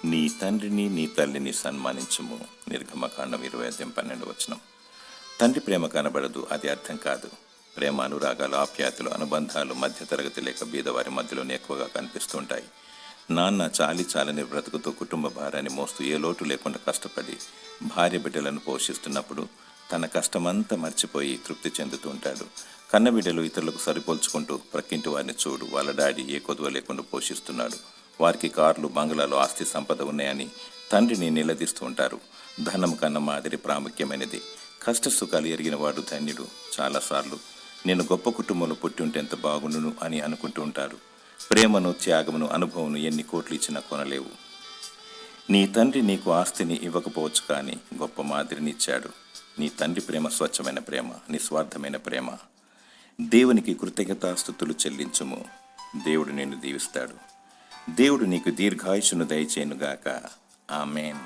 నీ తండ్రిని నీ తల్లిని సన్మానించుము. నిర్గమకాండం 20:12. తండ్రి ప్రేమ కనబడదు, అది అర్థం కాదు. ప్రేమ, అనురాగాలు, ఆప్యాయతలు, అనుబంధాలు మధ్యతరగతి లేక బీదవారి మధ్యలోనే ఎక్కువగా కనిపిస్తుంటాయి. నాన్న చాలని బ్రతుకుతో కుటుంబ భారాన్ని మోస్తూ ఏ లోటు లేకుండా కష్టపడి భార్య బిడ్డలను పోషిస్తున్నప్పుడు తన కష్టమంతా మర్చిపోయి తృప్తి చెందుతూ ఉంటాడు. కన్నబిడ్డలు ఇతరులకు సరిపోల్చుకుంటూ ప్రక్కింటి వారిని చూడు, వాళ్ళ డాడీ ఏ కొదువ లేకుండా పోషిస్తున్నాడు, వారికి కార్లు, బంగ్లాలు, ఆస్తి సంపద ఉన్నాయని తండ్రిని నిలదీస్తూ ఉంటారు. ధనం కన్నా మాదిరి ప్రాముఖ్యమైనది. కష్ట సుఖాలు ఎరిగిన వాడు ధన్యుడు. చాలాసార్లు నేను గొప్ప కుటుంబంలో పుట్టి ఉంటే ఎంత బాగుండును అని అనుకుంటూ ఉంటారు. ప్రేమను, త్యాగమును, అనుభవమును ఎన్ని కోట్లు ఇచ్చినా కొనలేవు. నీ తండ్రి నీకు ఆస్తిని ఇవ్వకపోవచ్చు, కానీ గొప్ప మాదిరిని ఇచ్చాడు. నీ తండ్రి ప్రేమ స్వచ్ఛమైన ప్రేమ, నిస్వార్థమైన ప్రేమ. దేవునికి కృతజ్ఞతాస్తుతులు చెల్లించుము. దేవుడు నిన్ను దీవిస్తాడు. దేవుడు నీకు దీర్ఘాయుషును దయచేయునుగాక. ఆమేన్.